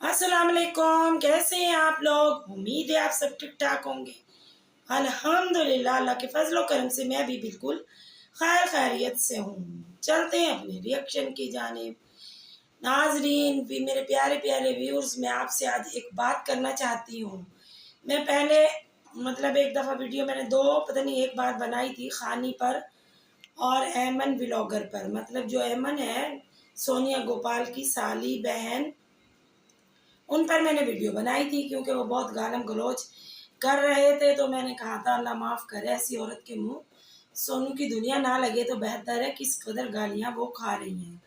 अस्सलाम वालेकुम। कैसे हैं आप लोग? उम्मीद है आप सब ठीक ठाक होंगे। अल्हम्दुलिल्लाह, अल्लाह के फजल व करम से मैं भी बिल्कुल खैर खैरियत से हूँ। चलते हैं अपने रिएक्शन की जानिब। नाजरीन भी मेरे प्यारे प्यारे व्यूअर्स, मैं आपसे आज एक बात करना चाहती हूँ। मैं पहले एक दफ़ा वीडियो मैंने दो पता नहीं एक बार बनाई थी खानी पर और ऐमन व्लॉगर पर। जो ऐमन है सोनिया गोपाल की साली बहन, उन पर मैंने वीडियो बनाई थी क्योंकि वो बहुत गालम गलोच कर रहे थे। तो मैंने कहा था अल्लाह माफ़ करे, ऐसी औरत के मुंह सोनू की दुनिया ना लगे तो बेहतर है। किस कदर गालियाँ वो खा रही हैं।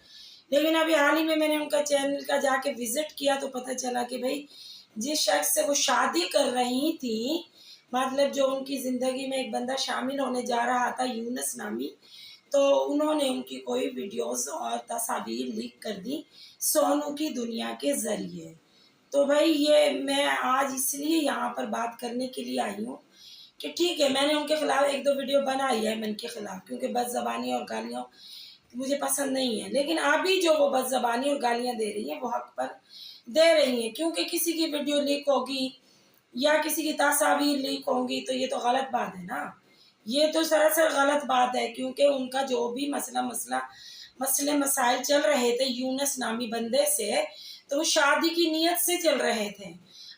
लेकिन अभी हाल ही में मैंने उनका चैनल का जाके विज़िट किया तो पता चला कि भाई जिस शख्स से वो शादी कर रही थी, जो उनकी ज़िंदगी में एक बंदा शामिल होने जा रहा था यूनस नामी, तो उन्होंने उनकी कोई वीडियोस और तस्वीर लीक कर दी सोनू की दुनिया के ज़रिए। तो भाई ये मैं आज इसलिए यहाँ पर बात करने के लिए आई हूँ कि ठीक है, मैंने उनके खिलाफ एक दो वीडियो बनाई है मैं इनके खिलाफ, क्योंकि बदज़बानी और गालियाँ मुझे पसंद नहीं है। लेकिन अभी जो वो बदज़बानी और गालियाँ दे रही हैं वो हक पर दे रही हैं, क्योंकि किसी की वीडियो लीक होगी या किसी की तस्वीर लीक होंगी तो ये तो गलत बात है ना। ये तो सरासर गलत बात है, क्योंकि उनका जो भी मसले मसाइल चल रहे थे यूनस नामी बंदे से, तो वो शादी की नीयत से चल रहे थे।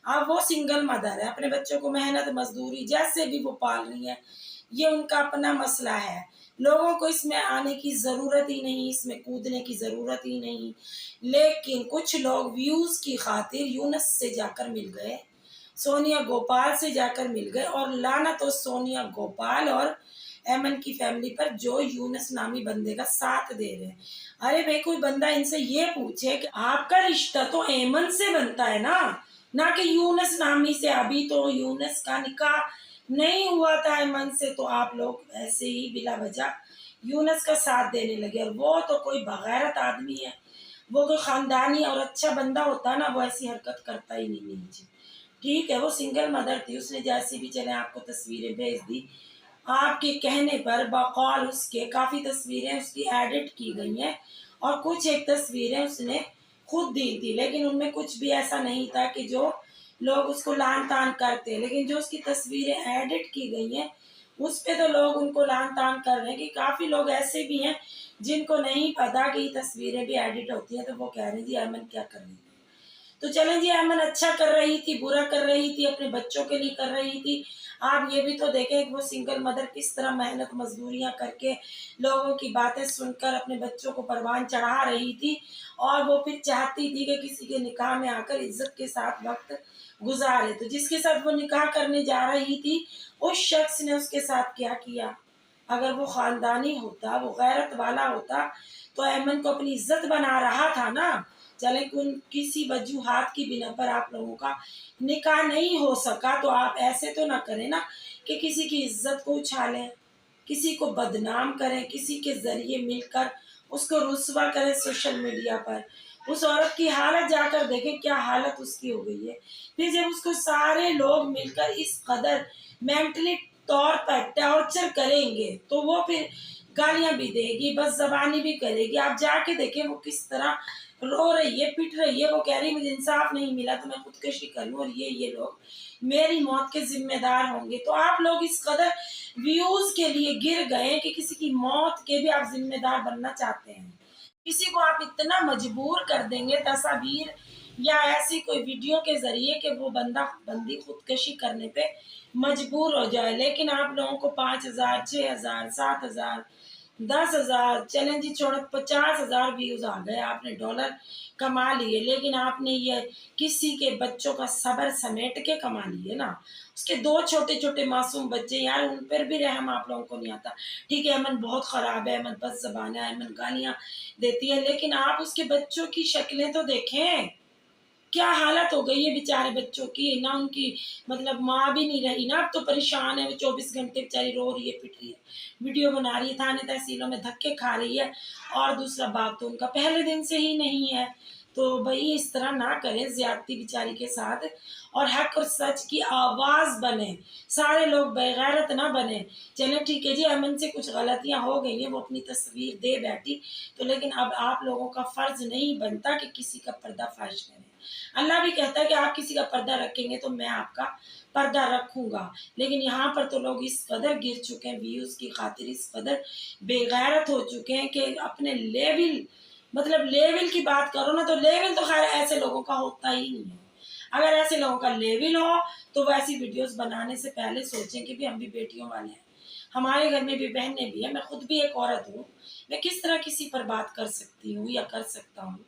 अब वो सिंगल मदर है, अपने बच्चों को मेहनत मजदूरी जैसे भी वो पाल रही है, ये उनका अपना मसला है। लोगों को इसमें आने की ज़रूरत ही नहीं, इसमें कूदने की ज़रूरत ही नहीं। लेकिन कुछ लोग व्यूज़ की खातिर यूनस से जाकर मिल गए, सोनिया गोपाल से जाकर मिल गए, और लाना तो सोनिया गोपाल और ऐमन की फैमिली पर जो यूनस नामी बंदे का साथ दे रहे हैं। अरे भाई, कोई बंदा इनसे ये पूछे कि आपका रिश्ता तो ऐमन से बनता है ना कि यूनस नामी से। अभी तो यूनस का निकाह नहीं हुआ था ऐमन से, तो आप लोग ऐसे ही बिला वजह यूनस का साथ देने लगे। और वो तो कोई बगैरत आदमी है, वो कोई खानदानी और अच्छा बंदा होता ना, वो ऐसी हरकत करता ही नहीं नीचे। ठीक है, वो सिंगल मदर थी, उसने जैसी भी चले आपको तस्वीरें भेज दी। आपके कहने पर बकौल उसके काफ़ी तस्वीरें उसकी एडिट की गई हैं और कुछ एक तस्वीरें उसने खुद दी थी, लेकिन उनमें कुछ भी ऐसा नहीं था कि जो लोग उसको लान तान करते। लेकिन जो उसकी तस्वीरें एडिट की गई हैं उस पे तो लोग उनको लान तान कर रहे हैं। कि काफ़ी लोग ऐसे भी हैं जिनको नहीं पता कि ये तस्वीरें भी एडिट होती हैं, तो वो कह रहे हैं जी अमन क्या कर रही है। तो चलें जी, अमन अच्छा कर रही थी, बुरा कर रही थी, अपने बच्चों के लिए कर रही थी। आप ये भी तो देखें कि वो सिंगल मदर किस तरह मेहनत मजदूरियां करके लोगों की बातें सुनकर अपने बच्चों को परवान चढ़ा रही थी, और वो फिर चाहती थी कि किसी के निकाह में आकर इज्जत के साथ वक्त गुजारे। तो जिसके साथ वो निकाह करने जा रही थी उस शख्स ने उसके साथ क्या किया? अगर वो खानदानी होता, वो गैरत वाला होता, तो ऐमन को अपनी इज्जत बना रहा था ना। चले किसी वजूहात की बिना पर आप लोगों का निकाह नहीं हो सका, तो आप ऐसे तो ना करें ना कि किसी की इज्जत को उछालें, किसी को बदनाम करें, किसी के ज़रिए मिलकर उसको रुस्वा करें सोशल मीडिया पर। उस औरत की हालत जाकर देखें, क्या हालत उसकी हो गई है। फिर जब उसको सारे लोग मिलकर इस कदर मेंटली तौर पर टॉर्चर करेंगे, तो वो फिर गालियां भी देगी, बदज़बानी भी करेगी। आप जाके देखें वो किस तरह रो रही है, पिट रही है। वो कह रही मुझे इंसाफ नहीं मिला तो मैं खुदकशी कर लूँ, और ये लोग मेरी मौत के जिम्मेदार होंगे। तो आप लोग इस कदर व्यूज के लिए गिर गए कि किसी की मौत के भी आप जिम्मेदार बनना चाहते हैं। किसी को आप इतना मजबूर कर देंगे तस्वीर या ऐसी कोई वीडियो के जरिए कि वो बंदी खुदकशी करने पे मजबूर हो जाए। लेकिन आप लोगों को 5,000, 6,000, 7,000, 10,000, चलें जी छोड़ो, 50,000 व्यूज आ गए, आपने डॉलर कमा लिए। लेकिन आपने ये किसी के बच्चों का सब्र समेट के कमा लिए ना। उसके दो छोटे छोटे मासूम बच्चे, यार उन पर भी रहम आप लोगों को नहीं आता। ठीक है, अमन बहुत ख़राब है, अमन बदज़बान है, अमन गालियाँ देती है, लेकिन आप उसके बच्चों की शक्लें तो देखें, क्या हालत हो गई है बेचारे बच्चों की ना। उनकी माँ भी नहीं रही ना, अब तो परेशान है। वो 24 घंटे बेचारी रो रही है, पिट रही है, वीडियो बना रही है, थाने तहसीलों में धक्के खा रही है। और दूसरा बात तो उनका पहले दिन से ही नहीं है। तो भाई इस तरह ना करें ज्यादती बेचारी के साथ, और हक और सच की आवाज़ बने, सारे लोग बेगैरत ना बने। चलें ठीक है जी, अमन से कुछ गलतियां हो गई हैं, वो अपनी तस्वीर दे बैठी, तो लेकिन अब आप लोगों का फ़र्ज़ नहीं बनता कि किसी का पर्दाफाश करें। अल्लाह भी कहता है कि आप किसी का पर्दा रखेंगे तो मैं आपका पर्दा रखूंगा। लेकिन यहाँ पर तो लोग इस कदर गिर चुके हैं, व्यूज की खातिर इस कदर बेगैरत हो चुके हैं कि अपने लेवल, मतलब लेवल की बात करो ना, तो लेवल तो खैर ऐसे लोगों का होता ही नहीं है। अगर ऐसे लोगों का लेवल हो तो वो ऐसी वीडियोस बनाने से पहले सोचें कि भी हम भी बेटियों वाले हैं, हमारे घर में भी बहनें भी हैं, मैं खुद भी एक औरत हूँ, मैं किस तरह किसी पर बात कर सकती हूँ या कर सकता हूँ।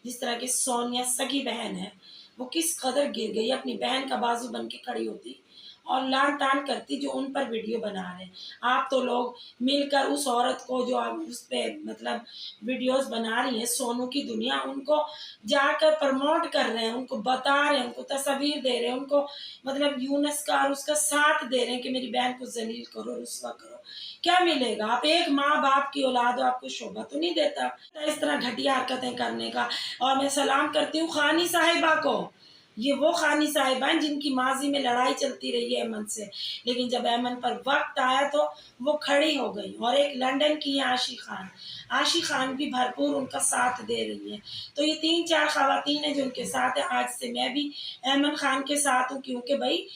जिस तरह की सोनिया सगी बहन है, वो किस कदर गिर गई, अपनी बहन का बाजू बन के खड़ी होती और लान तान करती जो उन पर वीडियो बना रहे हैं। आप तो लोग मिलकर उस औरत को जो आप उस पे मतलब वीडियोस बना रही हैं, सोनू की दुनिया, उनको जाकर प्रमोट कर रहे हैं, उनको बता रहे हैं, उनको तस्वीर दे रहे हैं, उनको मतलब यूनस का और उसका साथ दे रहे हैं कि मेरी बहन को जलील करो, रुस्वा करो। क्या मिलेगा? आप एक माँ बाप की औलाद हो, आपको शोभा तो नहीं देता इस तरह घटिया हरकतें करने का। और मैं सलाम करती हूँ खानी साहिबा को। ये वो खानी साहिबा हैं जिनकी माजी में लड़ाई चलती रही है अमन से, लेकिन जब अमन पर वक्त आया तो वो खड़ी हो गई। और एक लंदन की है आशी खान भी भरपूर उनका साथ दे रही है। तो ये 3-4 खवातीन हैं जो उनके साथ है। आज से मैं भी अमन खान के साथ हूँ, क्योंकि भाई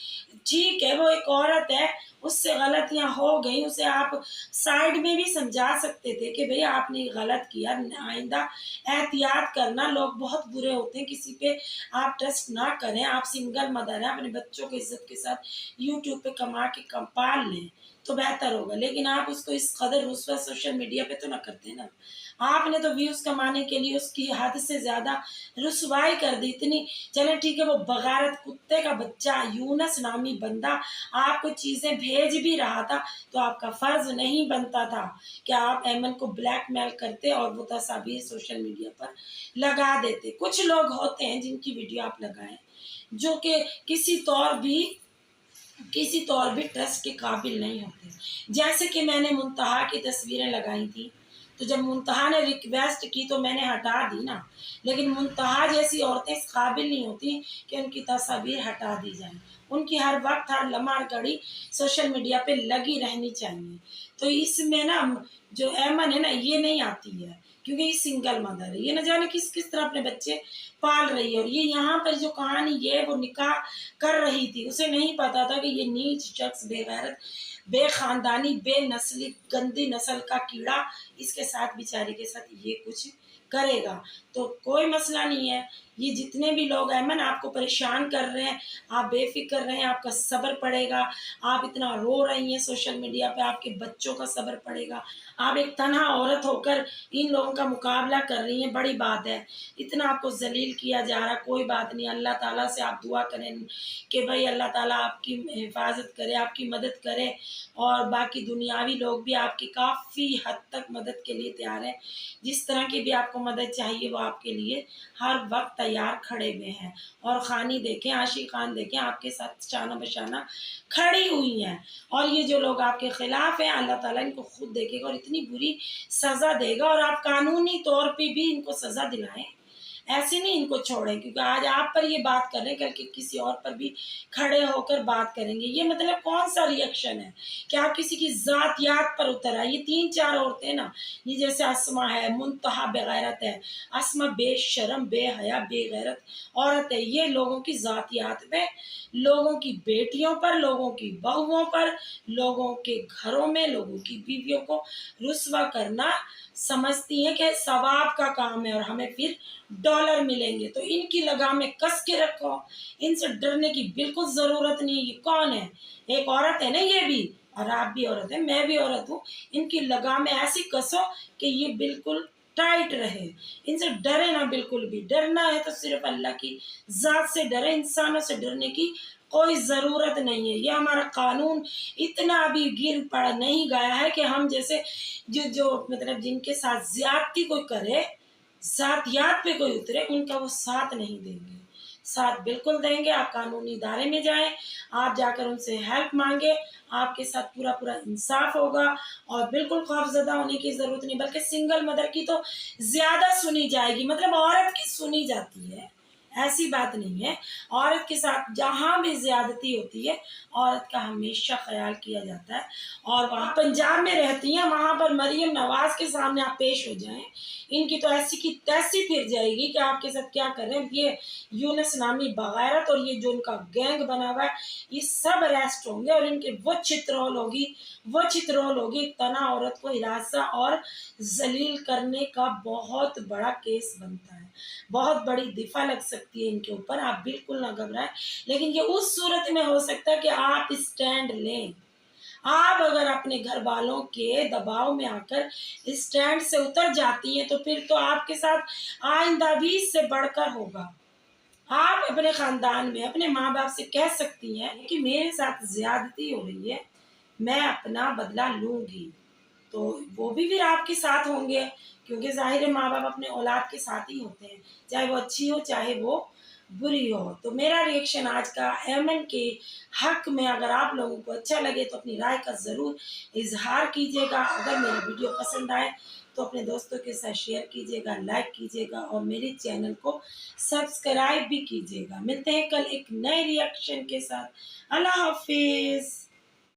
ठीक है वो एक औरत है, उससे गलतियां हो गई, उसे आप साइड में भी समझा सकते थे कि भाई आपने गलत किया, आइंदा एहतियात करना, लोग बहुत बुरे होते हैं, किसी पे आप ट्रस्ट ना करें। आप सिंगल मदर हैं, अपने बच्चों को इज्जत के साथ यूट्यूब पे कमा के पाल लें तो बेहतर होगा। लेकिन आप उसको इस कदर रुस्वा सोशल मीडिया पे तो ना करते ना। आपने तो व्यूज कमाने के लिए उसकी हद से ज्यादा रुसवाई कर दी इतनी। चले ठीक है, वो बगारत कुत्ते का बच्चा यूनस नामी बंदा आपको चीजें भेज भी रहा था, तो आपका फर्ज नहीं बनता था कि आप अमन को ब्लैकमेल करते और वो तस्वीर सोशल मीडिया पर लगा देते। कुछ लोग होते हैं जिनकी वीडियो आप लगाएं जो कि किसी तौर भी ट्रस्ट के काबिल नहीं होते। जैसे कि मैंने मुंतहा की तस्वीरें लगाई थी, तो जब मुंतहा ने रिक्वेस्ट की तो मैंने हटा दी ना। लेकिन मुंतहा जैसी औरतें इस काबिल नहीं होती कि उनकी तस्वीर हटा दी जाए। उनकी हर वक्त हर लम्हा घड़ी सोशल मीडिया पे लगी रहनी चाहिए। तो इसमें ना जो अमन है ना, ये नहीं आती है क्योंकि ये सिंगल मदर है, ये न जाने किस किस तरह अपने बच्चे पाल रही है। और ये यहाँ पर जो कहानी ये वो निकाह कर रही थी, उसे नहीं पता था कि ये नीच शख्स, बेगैरत, बेखानदानी, बेनस्ली, गंदी नस्ल का कीड़ा इसके साथ, बेचारे के साथ ये कुछ करेगा। तो कोई मसला नहीं है। ये जितने भी लोग अमन आपको परेशान कर रहे हैं, आप बेफिक्र रहें, आपका सब्र पड़ेगा। आप इतना रो रही हैं सोशल मीडिया पे, आपके बच्चों का सब्र पड़ेगा। आप एक तन्हा औरत होकर इन लोगों का मुकाबला कर रही हैं, बड़ी बात है। इतना आपको जलील किया जा रहा, कोई बात नहीं। अल्लाह ताला से आप दुआ करें कि भाई अल्लाह ताला आपकी हिफाजत करे, आपकी मदद करे। और बाकी दुनियावी लोग भी आपकी काफ़ी हद तक मदद के लिए तैयार हैं। जिस तरह की भी आपको मदद चाहिए वो आपके लिए हर वक्त तैयार खड़े हुए हैं। और खानी देखें, आशी खान देखें, आपके साथ शाना बशाना खड़ी हुई हैं। और ये जो लोग आपके खिलाफ हैं, अल्लाह ताला इनको खुद देखेगा और इतनी बुरी सज़ा देगा। और आप कानूनी तौर पे भी इनको सज़ा दिलाएं, ऐसे नहीं इनको छोड़ें, क्योंकि आज आप पर ये बात कर रहे हैं, कल के किसी और पर भी खड़े होकर बात करेंगे। ये मतलब कौन सा रिएक्शन है कि आप किसी की जातियात पर उतर आए। ये 3-4 औरतें ना, ये जैसे अस्मा है, मुंतहा बेगैरत है, अस्मा बेशरम, बेहया, बेगैरत औरत है। ये लोगों की जातियात पे, लोगों की बेटियों पर, लोगों की बहुओं पर, लोगों के घरों में लोगों की बीवियों को रुस्वा करना समझती हैं कि सवाब का काम है और हमें फिर डॉलर मिलेंगे। तो इनकी लगाम में कस के रखो, इनसे डरने की बिल्कुल जरूरत नहीं है। ये कौन है? एक औरत है ना ये भी, और आप भी औरत है, मैं भी औरत हूँ। इनकी लगाम में ऐसी कसो कि ये बिल्कुल टाइट रहे, इनसे डरे ना बिल्कुल भी। डरना है तो सिर्फ अल्लाह की जात से डरे, इंसानों से डरने की कोई ज़रूरत नहीं है। ये हमारा कानून इतना अभी गिर पड़ा नहीं गया है कि हम जैसे जो मतलब जिनके साथ ज्यादती कोई करे, जातियात पे कोई उतरे, उनका वो साथ नहीं देंगे। साथ बिल्कुल देंगे। आप कानूनी दायरे में जाएं, आप जाकर उनसे हेल्प मांगे, आपके साथ पूरा पूरा इंसाफ होगा। और बिल्कुल खौफजदा होने की ज़रूरत नहीं, बल्कि सिंगल मदर की तो ज़्यादा सुनी जाएगी, मतलब औरत की सुनी जाती है। ایسی بات نہیں ہے. عورت کے ساتھ جہاں بھی زیادتی ہوتی ہے عورت کا ہمیشہ خیال کیا جاتا ہے. اور وہاں پنجاب میں رہتی ہیں, وہاں پر مریم نواز کے سامنے آپ پیش ہو جائیں, ان کی تو ایسی کی تیسی پھر جائے گی کہ آپ کے ساتھ کیا کر رہے ہیں. یہ یونس نامی بغیرت اور یہ جو ان کا گینگ بنا ہوا ہے یہ سب اریسٹ ہوں گے, اور ان کے وہ چترول ہوگی تنا عورت کو ہراساں اور ذلیل کرنے کا بہت بڑا کیس بنتا ہے, بہت بڑی دفعہ لگ سکتی ہے ان کے اوپر. آپ بالکل نہ گھبرائیں, لیکن یہ اس صورت میں ہو سکتا ہے کہ آپ اسٹینڈ لیں. آپ اگر اپنے گھر والوں کے دباؤ میں آ کر اسٹینڈ سے اتر جاتی ہیں تو پھر تو آپ کے ساتھ آئندہ بھی اس سے بڑھ کر ہوگا. آپ اپنے خاندان میں اپنے ماں باپ سے کہہ سکتی ہیں کہ میرے ساتھ زیادتی ہو رہی ہے, میں اپنا بدلہ لوں گی. تو وہ بھی پھر آپ کے ساتھ ہوں گے, کیونکہ ظاہر ہے ماں باپ اپنے اولاد کے ساتھ ہی ہوتے ہیں, چاہے وہ اچھی ہو چاہے وہ بری ہو. تو میرا ریئیکشن آج کا ایمن کے حق میں اگر آپ لوگوں کو اچھا لگے تو اپنی رائے کا ضرور اظہار کیجیے گا. اگر میری ویڈیو پسند آئے تو اپنے دوستوں کے ساتھ شیئر کیجیے گا, لائک کیجیے گا, اور میرے چینل کو سبسکرائب بھی کیجیے گا. ملتے ہیں کل ایک نئے ریئیکشن کے ساتھ. اللہ حافظ.